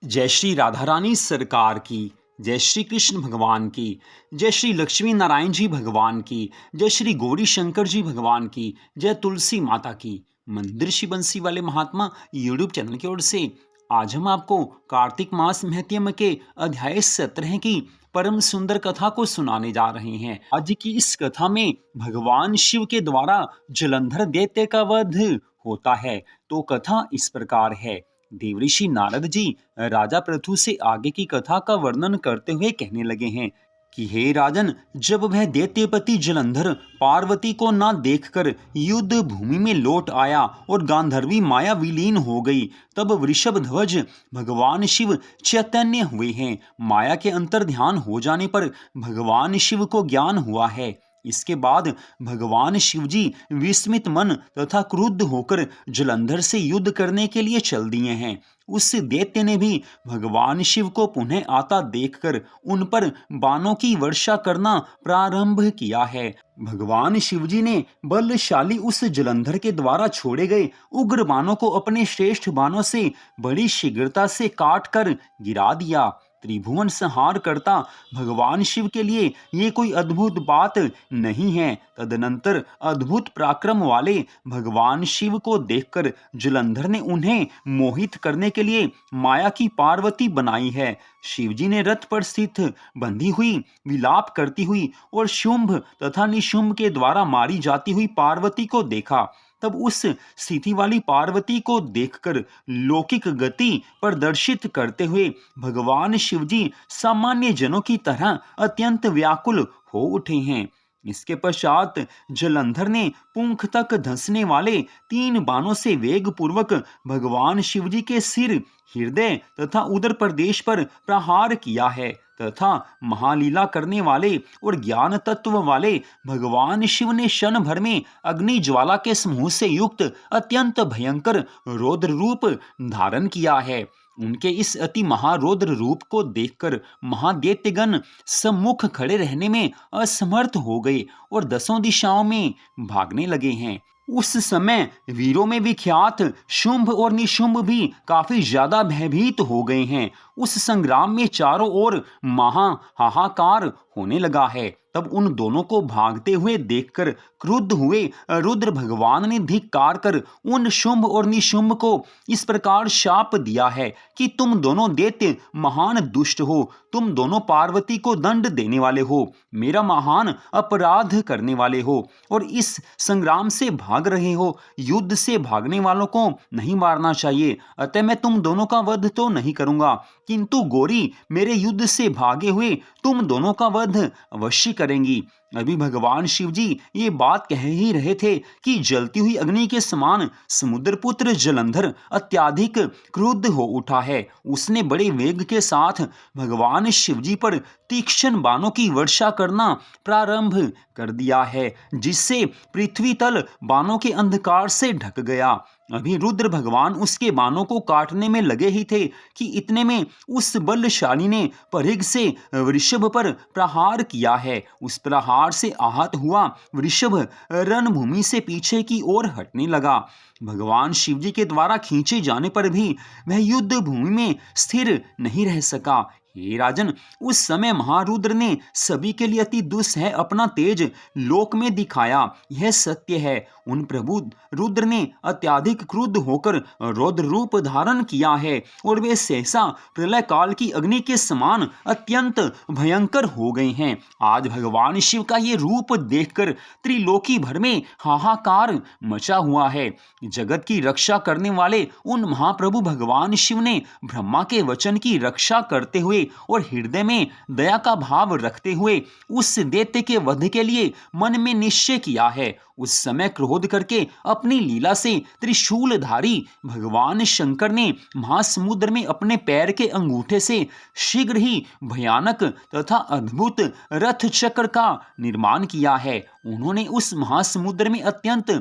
जय श्री राधा रानी सरकार की, जय श्री कृष्ण भगवान की, जय श्री लक्ष्मी नारायण जी भगवान की, जय श्री गौरी शंकर जी भगवान की, जय तुलसी माता की। मंदिर श्री बंसी वाले महात्मा यूट्यूब चैनल की ओर से आज हम आपको कार्तिक मास महत्म के अध्याय 17 की परम सुंदर कथा को सुनाने जा रहे हैं। आज की इस कथा में भगवान शिव के द्वारा जलंधर दैत्य का वध होता है। तो कथा इस प्रकार है। देवऋषि नारद जी राजा पृथु से आगे की कथा का वर्णन करते हुए कहने लगे हैं कि हे राजन, जब वह दैत्यपति जलंधर पार्वती को न देखकर युद्ध भूमि में लौट आया और गांधर्वी माया विलीन हो गई, तब वृषभ ध्वज भगवान शिव चैतन्य हुए हैं। माया के अंतर ध्यान हो जाने पर भगवान शिव को ज्ञान हुआ है। इसके बाद भगवान शिवजी विस्मित मन तथा क्रुद्ध होकर जलंधर से युद्ध करने के लिए चल दिए हैं। उस दैत्य ने भी भगवान शिव को पुनः आता देखकर उन पर बाणों की वर्षा करना प्रारंभ किया है। भगवान शिवजी ने बलशाली उस जलंधर के द्वारा छोड़े गए उग्र बाणों को अपने श्रेष्ठ बाणों से बड़ी शीघ्रता से काट कर गिरा दिया। त्रिभुवन संहार करता भगवान शिव के लिए ये कोई अद्भुत बात नहीं है। तदनंतर अद्भुत पराक्रम वाले भगवान शिव को देखकर जलंधर ने उन्हें मोहित करने के लिए माया की पार्वती बनाई है। शिवजी ने रथ पर स्थित बंधी हुई, विलाप करती हुई और शुंभ तथा निशुंभ के द्वारा मारी जाती हुई पार्वती को देखा। तब उस स्थिति वाली पार्वती को देखकर लौकिक गति प्रदर्शित करते हुए भगवान शिवजी सामान्य जनों की तरह अत्यंत व्याकुल हो उठे हैं। इसके पश्चात जलंधर ने पुंख तक धंसने वाले 3 बाणों से वेग पूर्वक भगवान शिवजी के सिर, हृदय तथा उदर प्रदेश पर प्रहार किया है तथा महालीला करने वाले और ज्ञान तत्व वाले भगवान शिव ने क्षण भर में अग्नि ज्वाला के समूह से युक्त अत्यंत भयंकर रौद्र रूप धारण किया है। उनके इस अति महारौद्र रूप को देखकर महादैत्यगण सम्मुख खड़े रहने में असमर्थ हो गए और 10 दिशाओं में भागने लगे हैं। उस समय वीरों में विख्यात शुंभ और निशुंभ भी काफी ज्यादा भयभीत हो गए हैं। उस संग्राम में चारों ओर महा हाहाकार होने लगा है। तब उन दोनों को भागते हुए देखकर क्रुद्ध हुए रुद्र भगवान ने धिक्कार कर उन शुंभ और निशुंभ को इस प्रकार शाप दिया है कि तुम दोनों दैत्य महान दुष्ट हो, तुम दोनों पार्वती को दंड देने वाले हो, मेरा महान अपराध करने वाले हो और इस संग्राम से भाग रहे हो। युद्ध से भागने वालों को नहीं मारना चाहिए, अतः मैं तुम दोनों का वध तो नहीं करूंगा, किंतु गौरी मेरे युद्ध से भागे हुए तुम दोनों का वध अवश्य करेंगी। अभी भगवान शिवजी ये बात कह ही रहे थे कि जलती हुई अग्नि के समान समुद्रपुत्र जलंधर अत्याधिक क्रुद्ध हो उठा है। उसने बड़े वेग के साथ भगवान शिवजी पर तीक्ष्ण बाणों की वर्षा करना प्रारंभ कर दिया है, जिससे पृथ्वी तल बाणों के अंधकार से ढक गया। अभी रुद्र भगवान उसके बाणों को काटने में लगे ही थे कि इतने में उस बलशाली ने परिघ से वृषभ पर प्रहार किया है। उस प्रहार से आहत हुआ वृषभ रणभूमि से पीछे की ओर हटने लगा। भगवान शिवजी के द्वारा खींचे जाने पर भी वह युद्ध भूमि में स्थिर नहीं रह सका। हे राजन, उस समय महारुद्र ने सभी के लिए अति दुस्सह अपना तेज लोक में दिखाया, यह सत्य है। उन प्रभु रुद्र ने अत्याधिक क्रुद्ध होकर रौद्र रूप धारण किया है और वे सहसा प्रलय काल की अग्नि के समान अत्यंत भयंकर हो गए हैं। आज भगवान शिव का ये रूप देखकर त्रिलोकी भर में हाहाकार मचा हुआ है। जगत की रक्षा करने वाले उन महाप्रभु भगवान शिव ने ब्रह्मा के वचन की रक्षा करते हुए और हृदय में दया का भाव रखते हुए उस दैत्य के वध के लिए मन में निश्चय किया है। उस समय क्रोध करके अपनी लीला से त्रिशूलधारी भगवान शंकर ने महासमुद्र में अपने पैर के अंगूठे से शीघ्र ही भयानक तथा अद्भुत रथ चक्र का निर्माण किया है। उन्होंने उस महासमुद्र में अत्यंत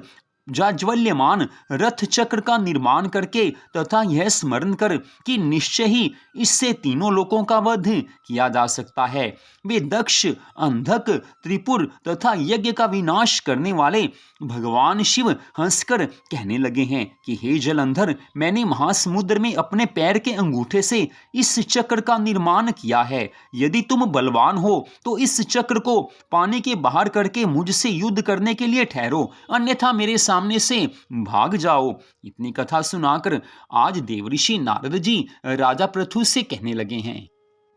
जाज्वल्यमान रथ चक्र का निर्माण करके तथा यह स्मरण कर कि निश्चय ही इससे तीनों लोकों का वध किया जा सकता है, वे दक्ष, अंधक, त्रिपुर तथा यज्ञ का विनाश करने वाले भगवान शिव हंसकर कहने लगे हैं कि हे जलंधर, मैंने महासमुद्र में अपने पैर के अंगूठे से इस चक्र का निर्माण किया है। यदि तुम बलवान हो तो इस चक्र को पानी के बाहर करके मुझसे युद्ध करने के लिए ठहरो, अन्यथा मेरे सामने से भाग जाओ। इतनी कथा सुनाकर आज देवऋषि नारद जी राजा पृथु से कहने लगे हैं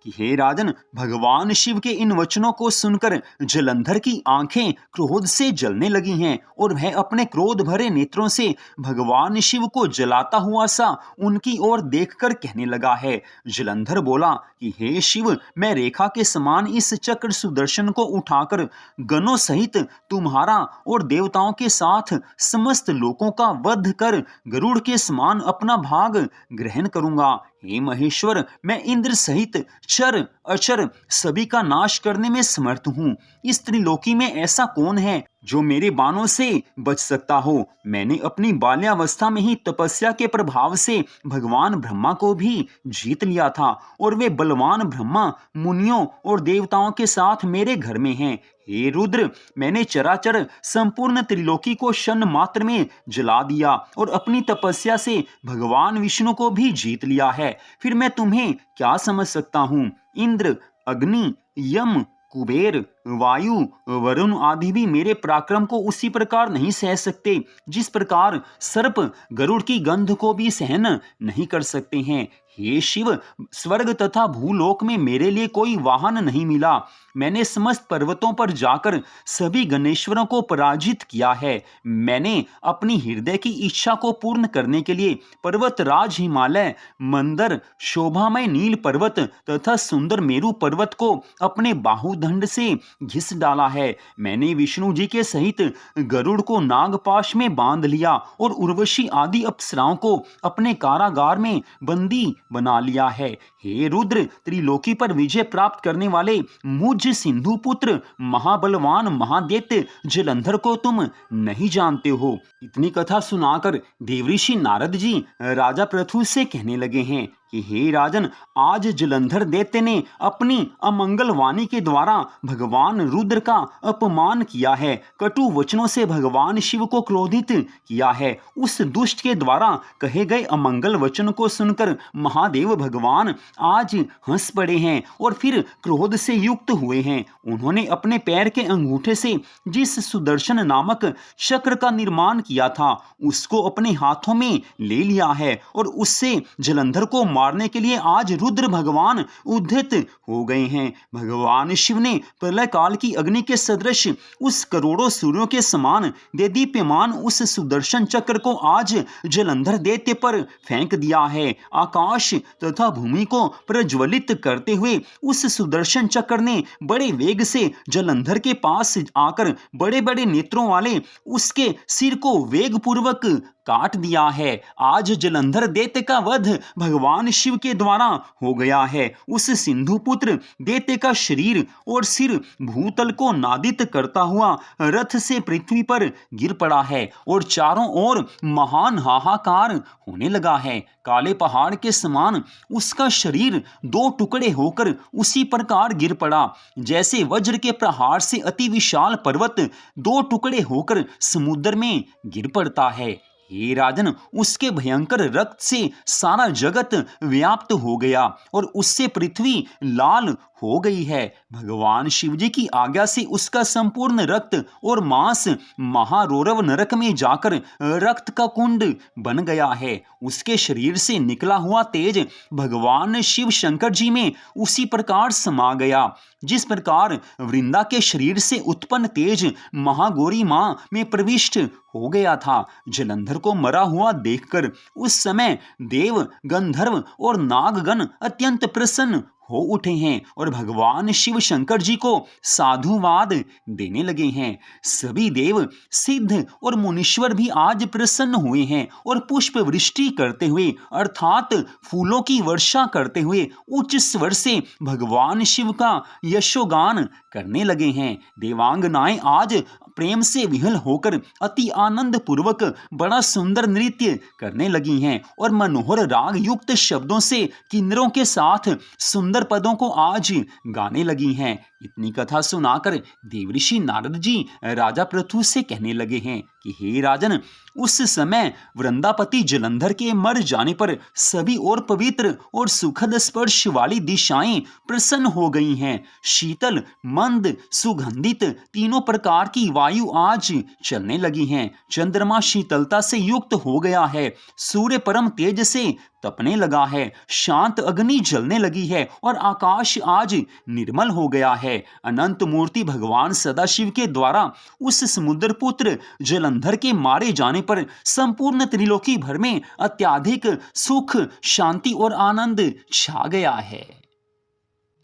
कि हे राजन, भगवान शिव के इन वचनों को सुनकर जलंधर की आंखें क्रोध से जलने लगी हैं और वह अपने क्रोध भरे नेत्रों से भगवान शिव को जलाता हुआ सा उनकी ओर देखकर कहने लगा है। जलंधर बोला कि हे शिव, मैं रेखा के समान इस चक्र सुदर्शन को उठाकर गणों सहित तुम्हारा और देवताओं के साथ समस्त लोकों का वध कर गरुड़ के समान अपना भाग ग्रहण करूंगा। हे महेश्वर, मैं इंद्र सहित चर अचर सभी का नाश करने में समर्थ हूँ। इस त्रिलोकी में ऐसा कौन है जो मेरे बाणों से बच सकता हो? मैंने अपनी बाल्यावस्था में ही तपस्या के प्रभाव से भगवान ब्रह्मा को भी जीत लिया था और वे बलवान ब्रह्मा मुनियों और देवताओं के साथ मेरे घर में हैं। हे रुद्र, मैंने चराचर संपूर्ण त्रिलोकी को क्षण मात्र में जला दिया और अपनी तपस्या से भगवान विष्णु को भी जीत लिया है। फिर मैं तुम्हें क्या समझ सकता हूँ? इंद्र, अग्नि, यम, कुबेर, वायु, वरुण आदि भी मेरे पराक्रम को उसी प्रकार नहीं सह सकते जिस प्रकार सर्प गरुड़ की गंध को भी सहन नहीं कर सकते हैं। हे शिव, स्वर्ग तथा भूलोक में मेरे लिए कोई वाहन नहीं मिला। मैंने समस्त पर्वतों पर जाकर सभी गणेश्वरों को पराजित किया है। मैंने अपनी हृदय की इच्छा को पूर्ण करने के लिए पर्वतराज हिमालय, मंदर, शोभामय नील पर्वत तथा सुंदर मेरु पर्वत को अपने बाहुदंड से घिस डाला है। मैंने विष्णु जी के सहित गरुड़ को नागपाश में बांध लिया और उर्वशी आदि अप्सराओं को अपने कारागार में बंदी बना लिया है। हे रुद्र, त्रिलोकी पर विजय प्राप्त करने वाले मुझ सिंधु पुत्र महाबलवान महादैत्य जलंधर को तुम नहीं जानते हो। इतनी कथा सुनाकर देवऋषि नारद जी राजा पृथु से कहने लगे हैं कि हे राजन, आज जलंधर दैत्य ने अपनी अमंगल वाणी के द्वारा भगवान रुद्र का अपमान किया है, कटु वचनों से भगवान शिव को क्रोधित किया है। उस दुष्ट के द्वारा कहे गए अमंगल वचन को सुनकर महादेव भगवान आज हंस पड़े हैं और फिर क्रोध से युक्त हुए हैं। उन्होंने अपने पैर के अंगूठे से जिस सुदर्शन नामक चक्र का निर्माण किया था उसको अपने हाथों में ले लिया है और उससे जलंधर को मारने के लिए आज रुद्र भगवान उद्यत हो गए हैं। भगवान शिव ने प्रलय काल की अग्नि के सदृश उस करोड़ों सूर्यों के समान देदीप्यमान उस सुदर्शन चक्र को आज जलंधर दैत्य पर फेंक दिया है। आकाश तथा भूमि को प्रज्वलित करते हुए उस सुदर्शन चक्र ने बड़े वेग से जलंधर के पास आकर बड़े बड़े नेत्रों वाले उसके सिर को वेग पूर्वक काट दिया है। आज जलंधर दैत्य का वध भगवान शिव के द्वारा हो गया है। उस सिंधु पुत्र दैत्य का शरीर और सिर भूतल को नादित करता हुआ रथ से पृथ्वी पर गिर पड़ा है और चारों ओर महान हाहाकार होने लगा है। काले पहाड़ के समान उसका शरीर दो टुकड़े होकर उसी प्रकार गिर पड़ा जैसे वज्र के प्रहार से अति विशाल पर्वत दो टुकड़े होकर समुद्र में गिर पड़ता है। हे राजन, उसके भयंकर रक्त से सारा जगत व्याप्त हो गया और उससे पृथ्वी लाल हो गई है। भगवान शिवजी की आज्ञा से उसका संपूर्ण रक्त और मांस महारौरव नरक में जाकर रक्त का कुंड बन गया है। उसके शरीर से निकला हुआ तेज भगवान शिव शंकर जी में उसी प्रकार समा गया जिस प्रकार वृंदा के शरीर से उत्पन्न तेज महागौरी मां में प्रविष्ट हो गया था। जलंधर को मरा हुआ देखकर उस समय देव, गंधर्व और नागगण अत्यंत प्रसन्न हो उठे हैं और भगवान शिव शंकर जी को साधुवाद देने लगे हैं। सभी देव, सिद्ध और मुनीश्वर भी आज प्रसन्न हुए हैं और पुष्प वृष्टि करते हुए अर्थात फूलों की वर्षा करते हुए उच्च स्वर से भगवान शिव का यशोगान करने लगे हैं। देवांगनाएं आज प्रेम से विह्वल होकर अति आनंद पूर्वक बड़ा सुंदर नृत्य करने लगी हैं और मनोहर राग युक्त शब्दों से किन्नरों के साथ सुंदर पदों को आज गाने लगी हैं। इतनी कथा सुनाकर देवऋषि नारद जी राजा पृथु से कहने लगे हैं कि हे राजन, उस समय वृंदापति जलंधर के मर जाने पर सभी और पवित्र और सुखद स्पर्श वाली दिशाएं प्रसन्न हो गई हैं। शीतल, मंद, सुगंधित तीनों प्रकार की वायु आज चलने लगी हैं। चंद्रमा शीतलता से युक्त हो गया है, सूर्य परम तेज से तपने लगा है, शांत अग्नि जलने लगी है और आकाश आज निर्मल हो गया है। अनंत मूर्ति भगवान सदाशिव के द्वारा उस समुद्र पुत्र जलंधर के मारे जाने पर संपूर्ण त्रिलोकी भर में अत्याधिक सुख, शांति और आनंद छा गया है।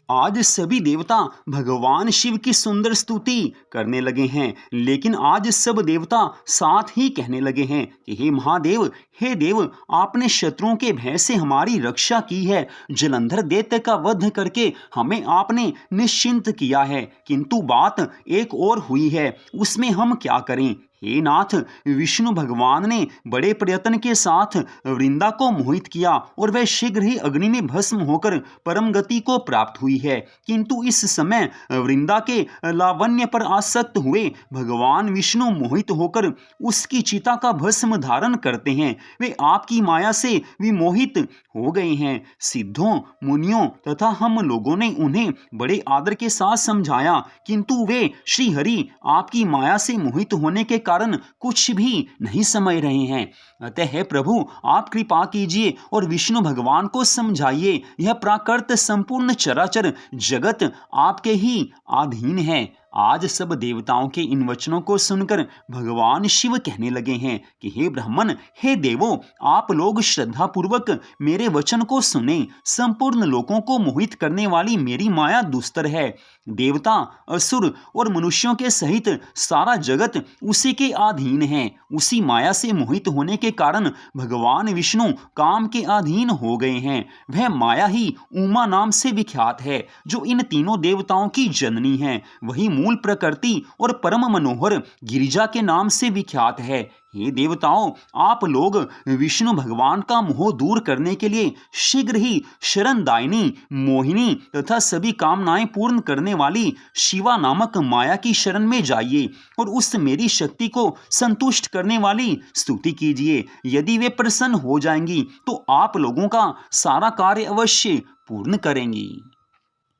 आज सभी देवता भगवान शिव की सुंदर स्तुति करने लगे हैं, लेकिन आज सब देवता साथ ही कहने लगे हैं कि हे महादेव, हे देव, आपने शत्रुओं के भय से हमारी रक्षा की है। जलंधर दैत्य का वध करके हमें आपने निश्चिंत किया है, किंतु बात एक और हुई है, उसमें हम क्या करें। हे नाथ, विष्णु भगवान ने बड़े प्रयत्न के साथ वृंदा को मोहित किया और वह शीघ्र ही अग्नि में भस्म होकर परम गति को प्राप्त हुई है, किंतु इस समय वृंदा के लावण्य पर आसक्त हुए भगवान विष्णु मोहित होकर उसकी चिता का भस्म धारण करते हैं। वे आपकी माया से विमोहित हो गए हैं। सिद्धों, मुनियों तथा हम लोगों ने उन्हें बड़े आदर के साथ समझाया, किंतु वे श्री हरि आपकी माया से मोहित होने के कारण कुछ भी नहीं समझ रहे हैं। अतः हे प्रभु, आप कृपा कीजिए और विष्णु भगवान को समझाइए, यह प्राकृत संपूर्ण चराचर जगत आपके ही अधीन है। आज सब देवताओं के इन वचनों को सुनकर भगवान शिव कहने लगे हैं कि हे ब्राह्मण, हे देवों, आप लोग श्रद्धा पूर्वक मेरे वचन को सुने। संपूर्ण लोगों को मोहित करने वाली मेरी माया दुस्तर है। देवता, असुर और मनुष्यों के सहित सारा जगत उसी के अधीन है। उसी माया से मोहित होने के कारण भगवान विष्णु काम के अधीन हो गए हैं। वह माया ही उमा नाम से विख्यात है, जो इन तीनों देवताओं की जननी है। वही मूल प्रकृति और परम मनोहर गिरिजा के नाम से विख्यात है। हे देवताओं, आप लोग विष्णु भगवान का मोह दूर करने के लिए शीघ्र ही शरणदायिनी, मोहिनी तथा सभी कामनाएं पूर्ण करने वाली शिवा नामक माया की शरण में जाइए और उस मेरी शक्ति को संतुष्ट करने वाली स्तुति कीजिए। यदि वे प्रसन्न हो जाएंगी तो आप लोगों का सारा कार्य अवश्य पूर्ण करेंगी।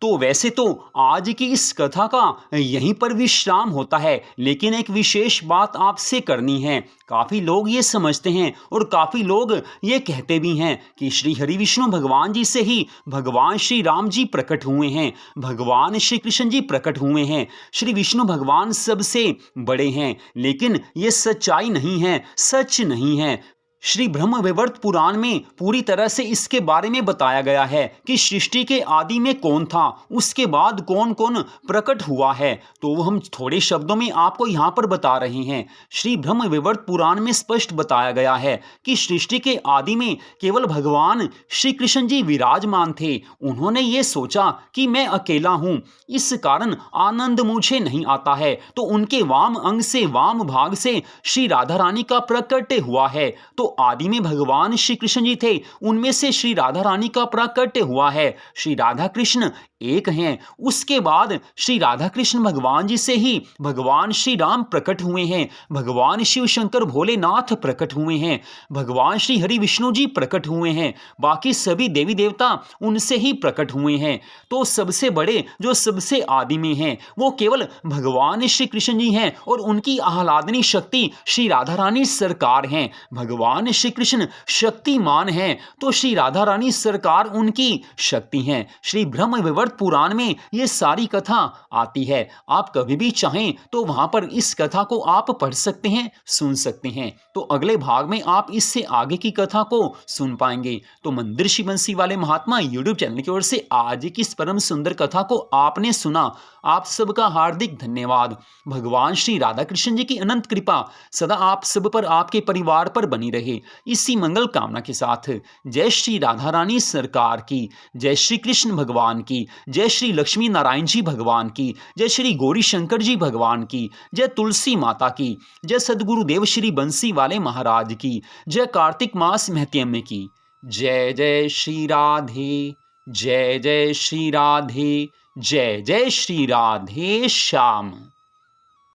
तो वैसे तो आज की इस कथा का यहीं पर विश्राम होता है, लेकिन एक विशेष बात आपसे करनी है। काफ़ी लोग ये समझते हैं और काफ़ी लोग ये कहते भी हैं कि श्री हरि विष्णु भगवान जी से ही भगवान श्री राम जी प्रकट हुए हैं, भगवान श्री कृष्ण जी प्रकट हुए हैं। श्री विष्णु भगवान सबसे बड़े हैं, लेकिन ये सच्चाई नहीं है, सच नहीं है। श्री ब्रह्म वैवर्त पुराण में पूरी तरह से इसके बारे में बताया गया है कि सृष्टि के आदि में कौन था, उसके बाद कौन कौन प्रकट हुआ है। तो वो हम थोड़े शब्दों में आपको यहाँ पर बता रहे हैं। श्री ब्रह्म वैवर्त पुराण में स्पष्ट बताया गया है कि सृष्टि के आदि में केवल भगवान श्री कृष्ण जी विराजमान थे। उन्होंने ये सोचा कि मैं अकेला हूँ, इस कारण आनंद मुझे नहीं आता है, तो उनके वाम अंग से, वाम भाग से श्री राधा रानी का प्रकट हुआ है। तो आदि में भगवान श्री कृष्ण जी थे, उनमें से श्री राधा रानी का प्राकट्य हुआ है। श्री राधा कृष्ण एक हैं। उसके बाद श्री राधा कृष्ण भगवान जी से ही भगवान श्री राम प्रकट हुए हैं, भगवान शिव शंकर भोलेनाथ प्रकट हुए हैं, भगवान श्री हरि विष्णु जी प्रकट हुए हैं, बाकी सभी देवी देवता उनसे ही प्रकट हुए हैं। तो सबसे बड़े जो सबसे आदि में हैं वो केवल भगवान श्री कृष्ण जी हैं और उनकी आह्लादनी शक्ति श्री राधा रानी सरकार हैं। भगवान श्री कृष्ण शक्तिमान हैं तो श्री राधा रानी सरकार उनकी शक्ति हैं। श्री ब्रह्म वैवर्त पुराण में ये सारी कथा आती है। आप कभी भी चाहें तो वहां पर इस कथा को आप पढ़ सकते हैं, सुन सकते हैं। तो अगले भाग में आप इससे आगे की कथा को सुन पाएंगे। तो मंदिर शिव बंसी वाले महात्मा यूट्यूब चैनल की ओर से आज की इस परम सुंदर कथा को आपने सुना, आप सबका हार्दिक धन्यवाद। भगवान श्री राधा कृष्ण जी की अनंत कृपा सदा आप सब पर, आपके परिवार पर बनी रहे। करेंगे। इसी मंगल कामना के साथ जय श्री राधा रानी सरकार की, जय श्री कृष्ण भगवान की, जय श्री लक्ष्मी नारायण जी भगवान की, जय श्री गौरी शंकर जी भगवान की, जय तुलसी माता की, जय सदगुरुदेव श्री बंसी वाले महाराज की, जय कार्तिक मास महत्यम की। जय जय श्री राधे, जय जय श्री राधे, जय जय श्री राधे श्याम।